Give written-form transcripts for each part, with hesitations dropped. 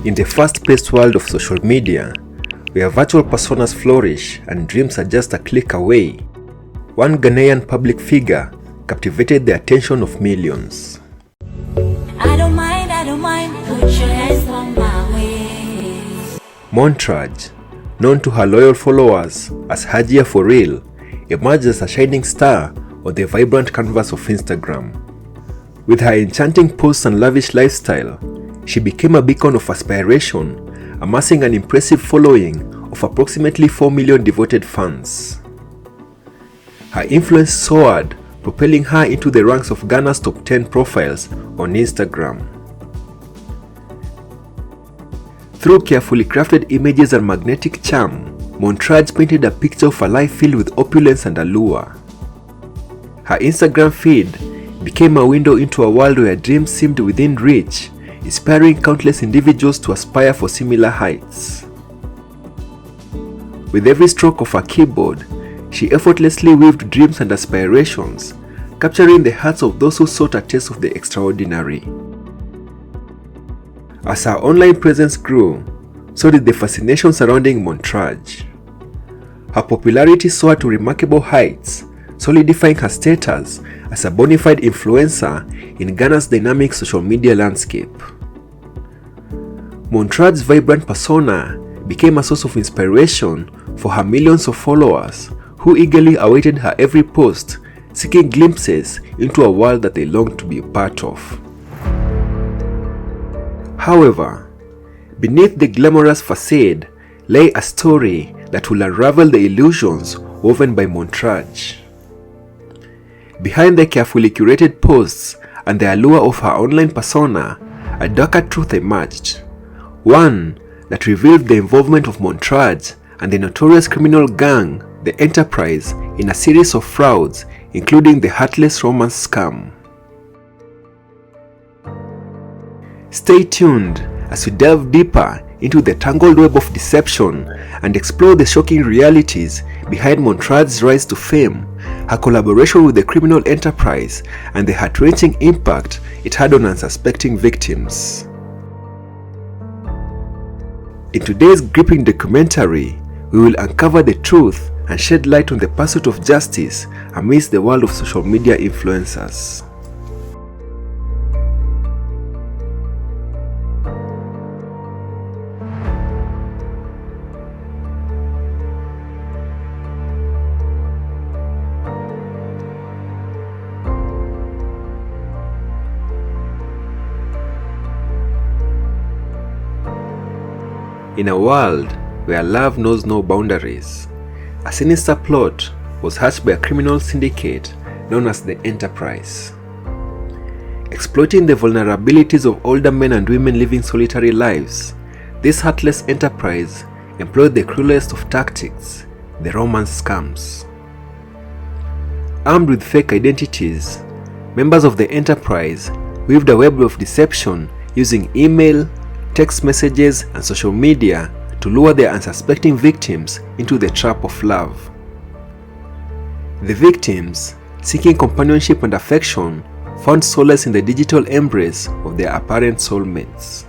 In the fast-paced world of social media, where virtual personas flourish and dreams are just a click away, one Ghanaian public figure captivated the attention of millions. I don't mind, put your hands on my waist. Montrage, known to her loyal followers as Hajia 4Reall, emerged as a shining star on the vibrant canvas of Instagram. With her enchanting posts and lavish lifestyle, she became a beacon of aspiration, amassing an impressive following of approximately 4 million devoted fans. Her influence soared, propelling her into the ranks of Ghana's top 10 profiles on Instagram. Through carefully crafted images and magnetic charm, Montrad painted a picture of a life filled with opulence and allure. Her Instagram feed became a window into a world where dreams seemed within reach, inspiring countless individuals to aspire for similar heights. With every stroke of her keyboard, she effortlessly weaved dreams and aspirations, capturing the hearts of those who sought a taste of the extraordinary. As her online presence grew, so did the fascination surrounding Montrage. Her popularity soared to remarkable heights, solidifying her status as a bona fide influencer in Ghana's dynamic social media landscape. Montrage's vibrant persona became a source of inspiration for her millions of followers who eagerly awaited her every post, seeking glimpses into a world that they longed to be a part of. However, beneath the glamorous facade lay a story that will unravel the illusions woven by Montrage. Behind the carefully curated posts and the allure of her online persona, a darker truth emerged. One that revealed the involvement of Montrad and the notorious criminal gang, the Enterprise, in a series of frauds, including the heartless romance scam. Stay tuned as we delve deeper into the tangled web of deception and explore the shocking realities behind Montrad's rise to fame, her collaboration with the criminal enterprise, and the heart-wrenching impact it had on unsuspecting victims. In today's gripping documentary, we will uncover the truth and shed light on the pursuit of justice amidst the world of social media influencers. In a world where love knows no boundaries, a sinister plot was hatched by a criminal syndicate known as the Enterprise. Exploiting the vulnerabilities of older men and women living solitary lives, this heartless enterprise employed the cruelest of tactics, the romance scams. Armed with fake identities, members of the Enterprise weaved a web of deception using email, text messages, and social media to lure their unsuspecting victims into the trap of love. The victims, seeking companionship and affection, found solace in the digital embrace of their apparent soulmates.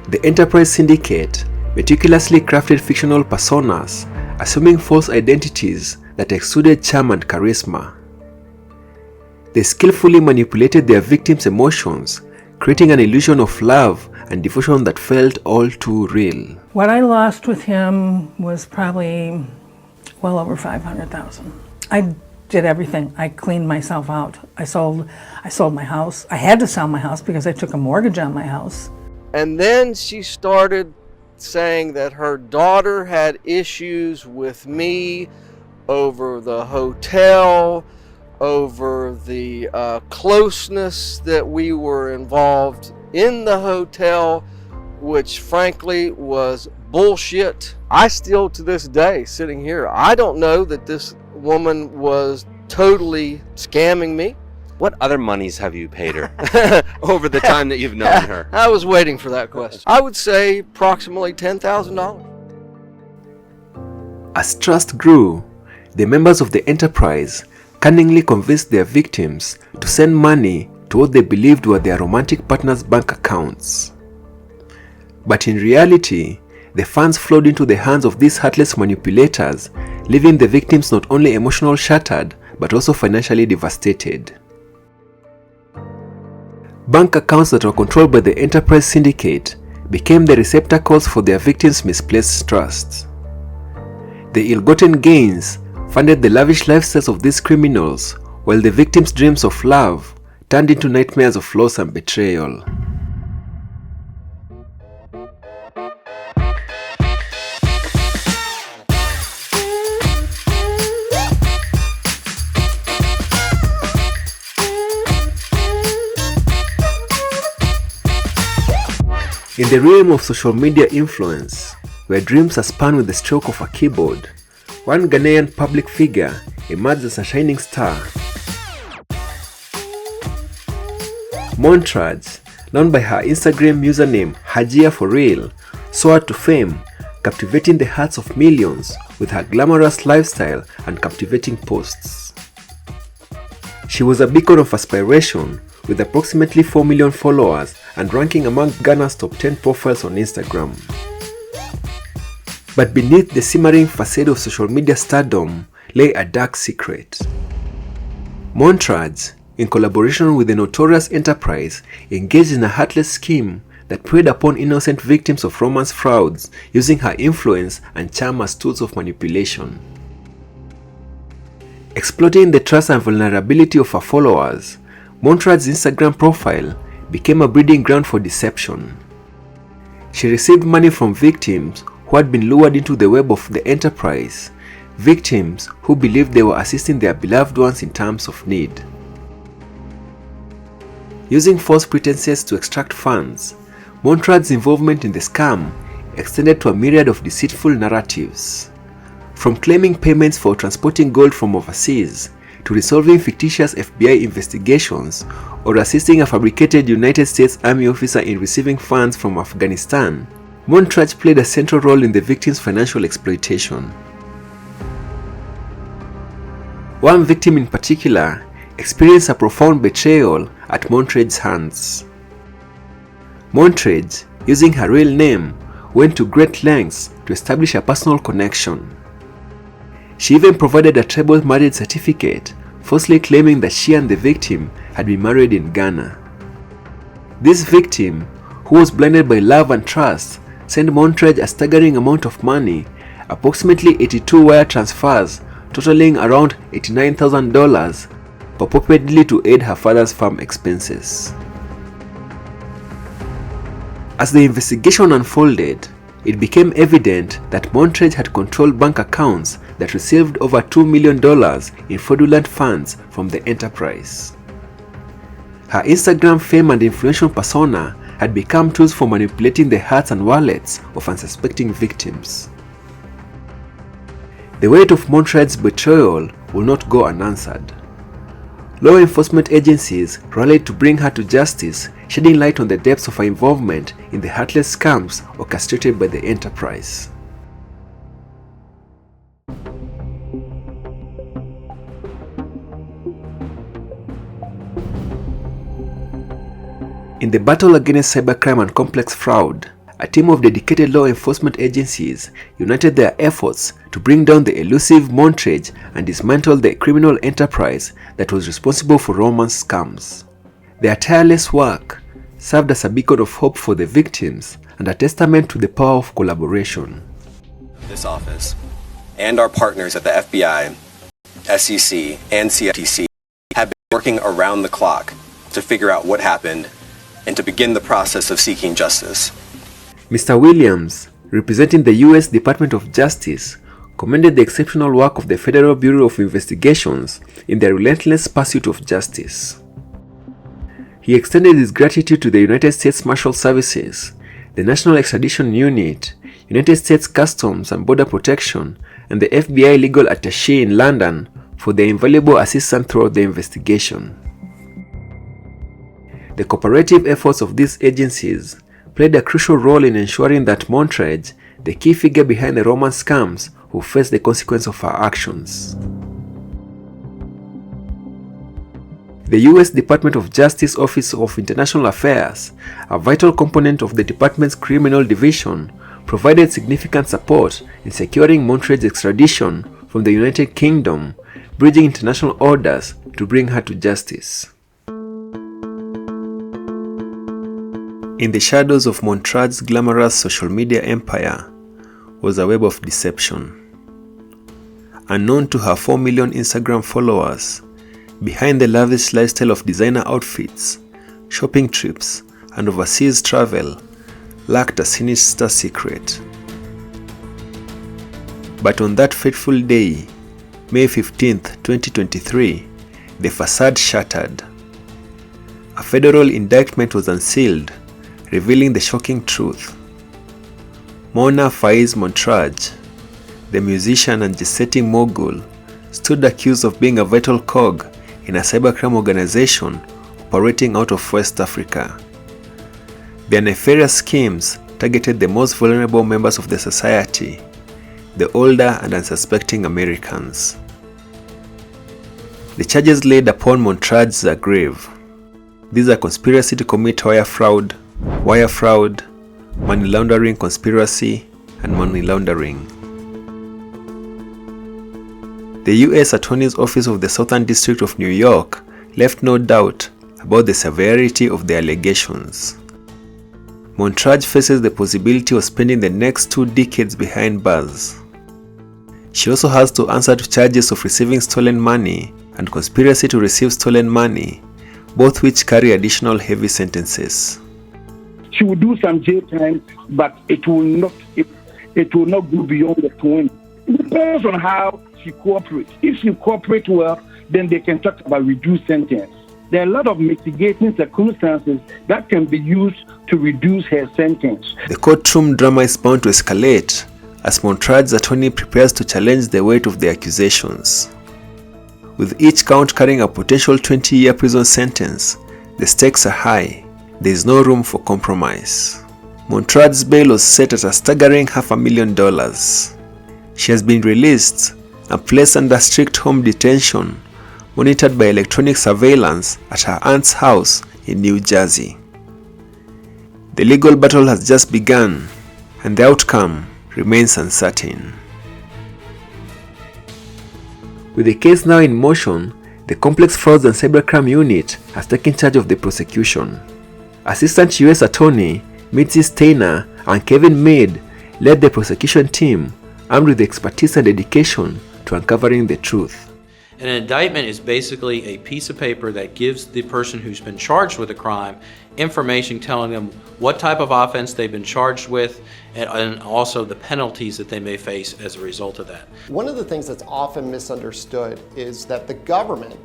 The Enterprise Syndicate meticulously crafted fictional personas, assuming false identities that exuded charm and charisma. They skillfully manipulated their victims' emotions, creating an illusion of love and devotion that felt all too real. What I lost with him was probably well over 500,000. I did everything. I cleaned myself out. I sold my house. I had to sell my house because I took a mortgage on my house. And then she started saying that her daughter had issues with me over the hotel, over the closeness that we were involved in the hotel, which frankly was bullshit. I still, to this day, sitting here, I don't know that this woman was totally scamming me. What other monies have you paid her over the time that you've known her? I was waiting for that question. I would say approximately $10,000. As trust grew, the members of the Enterprise cunningly convinced their victims to send money to what they believed were their romantic partners' bank accounts. But in reality, the funds flowed into the hands of these heartless manipulators, leaving the victims not only emotionally shattered, but also financially devastated. Bank accounts that were controlled by the enterprise syndicate became the receptacles for their victims' misplaced trust. The ill-gotten gains funded the lavish lifestyles of these criminals, while the victims' dreams of love turned into nightmares of loss and betrayal. In the realm of social media influence, where dreams are spun with the stroke of a keyboard, one Ghanaian public figure emerged as a shining star. Montrad, known by her Instagram username Hajia 4Reall, soared to fame, captivating the hearts of millions with her glamorous lifestyle and captivating posts. She was a beacon of aspiration, with approximately 4 million followers and ranking among Ghana's top 10 profiles on Instagram. But beneath the simmering facade of social media stardom lay a dark secret. Montrad, in collaboration with the notorious enterprise, engaged in a heartless scheme that preyed upon innocent victims of romance frauds, using her influence and charm as tools of manipulation. Exploiting the trust and vulnerability of her followers, Montrad's Instagram profile became a breeding ground for deception. She received money from victims who had been lured into the web of the enterprise, victims who believed they were assisting their beloved ones in times of need. Using false pretenses to extract funds, Montrad's involvement in the scam extended to a myriad of deceitful narratives. From claiming payments for transporting gold from overseas, to resolving fictitious FBI investigations, or assisting a fabricated United States Army officer in receiving funds from Afghanistan, Montrage played a central role in the victim's financial exploitation. One victim in particular experienced a profound betrayal at Montrage's hands. Montrage, using her real name, went to great lengths to establish a personal connection. She even provided a tribal marriage certificate, falsely claiming that she and the victim had been married in Ghana. This victim, who was blinded by love and trust, sent Montrage a staggering amount of money, approximately 82 wire transfers totaling around $89,000, purportedly to aid her father's farm expenses. As the investigation unfolded, it became evident that Montrage had controlled bank accounts that received over $2 million in fraudulent funds from the enterprise. Her Instagram fame and influential persona had become tools for manipulating the hearts and wallets of unsuspecting victims. The weight of Montrage's betrayal will not go unanswered. Law enforcement agencies rallied to bring her to justice, shedding light on the depths of her involvement in the heartless scams orchestrated by the enterprise. In the battle against cybercrime and complex fraud, a team of dedicated law enforcement agencies united their efforts to bring down the elusive Montrage and dismantle the criminal enterprise that was responsible for romance scams. Their tireless work served as a beacon of hope for the victims and a testament to the power of collaboration. This office and our partners at the FBI, SEC, and CFTC have been working around the clock to figure out what happened and to begin the process of seeking justice. Mr. Williams, representing the U.S. Department of Justice, commended the exceptional work of the Federal Bureau of Investigations in their relentless pursuit of justice. He extended his gratitude to the United States Marshal Services, the National Extradition Unit, United States Customs and Border Protection, and the FBI Legal Attaché in London for their invaluable assistance throughout the investigation. The cooperative efforts of these agencies played a crucial role in ensuring that Montrage, the key figure behind the romance scams, who faced the consequence of her actions. The US Department of Justice Office of International Affairs, a vital component of the department's criminal division, provided significant support in securing Montrage's extradition from the United Kingdom, bridging international orders to bring her to justice. In the shadows of Montrage's glamorous social media empire was a web of deception. Unknown to her 4 million Instagram followers, behind the lavish lifestyle of designer outfits, shopping trips, and overseas travel lurked a sinister secret. But on that fateful day, May 15th, 2023, the facade shattered. A federal indictment was unsealed, revealing the shocking truth. Mona Faiz Montrage, the musician and jet-setting mogul, stood accused of being a vital cog in a cybercrime organization operating out of West Africa. Their nefarious schemes targeted the most vulnerable members of the society, the older and unsuspecting Americans. The charges laid upon Montrage are grave. These are conspiracy to commit wire fraud, money laundering conspiracy, and money laundering. The U.S. Attorney's Office of the Southern District of New York left no doubt about the severity of the allegations. Montrage faces the possibility of spending the next 2 decades behind bars. She also has to answer to charges of receiving stolen money and conspiracy to receive stolen money, both which carry additional heavy sentences. She will do some jail time, but it will not go beyond the 20. It depends on how she cooperates. If she cooperates well, then they can talk about reduced sentence. There are a lot of mitigating circumstances that can be used to reduce her sentence. The courtroom drama is bound to escalate as Montrage's attorney prepares to challenge the weight of the accusations. With each count carrying a potential 20-year prison sentence, the stakes are high. There is no room for compromise. Montrage's bail was set at a staggering $500,000. She has been released and placed under strict home detention, monitored by electronic surveillance at her aunt's house in New Jersey. The legal battle has just begun, and the outcome remains uncertain. With the case now in motion, the Complex Frauds and Cybercrime Unit has taken charge of the prosecution. Assistant U.S. Attorney Mitzi Steiner and Kevin Mead led the prosecution team, armed with expertise and dedication to uncovering the truth. An indictment is basically a piece of paper that gives the person who's been charged with a crime information telling them what type of offense they've been charged with and also the penalties that they may face as a result of that. One of the things that's often misunderstood is that the government,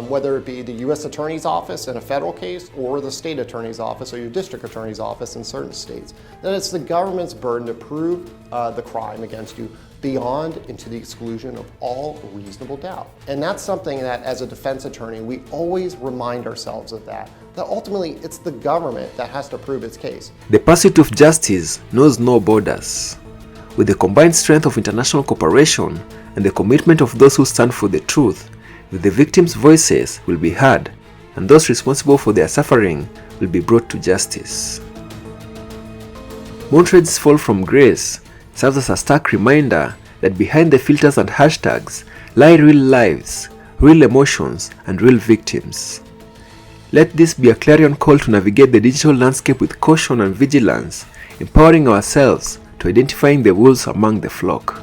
whether it be the U.S. Attorney's Office in a federal case or the state attorney's office or your district attorney's office in certain states, that it's the government's burden to prove the crime against you beyond and to the exclusion of all reasonable doubt. And that's something that as a defense attorney, we always remind ourselves of that ultimately it's the government that has to prove its case. The pursuit of justice knows no borders. With the combined strength of international cooperation and the commitment of those who stand for the truth, the victims' voices will be heard and those responsible for their suffering will be brought to justice. Montrage's fall from grace serves as a stark reminder that behind the filters and hashtags lie real lives, real emotions, and real victims. Let this be a clarion call to navigate the digital landscape with caution and vigilance, empowering ourselves to identifying the wolves among the flock.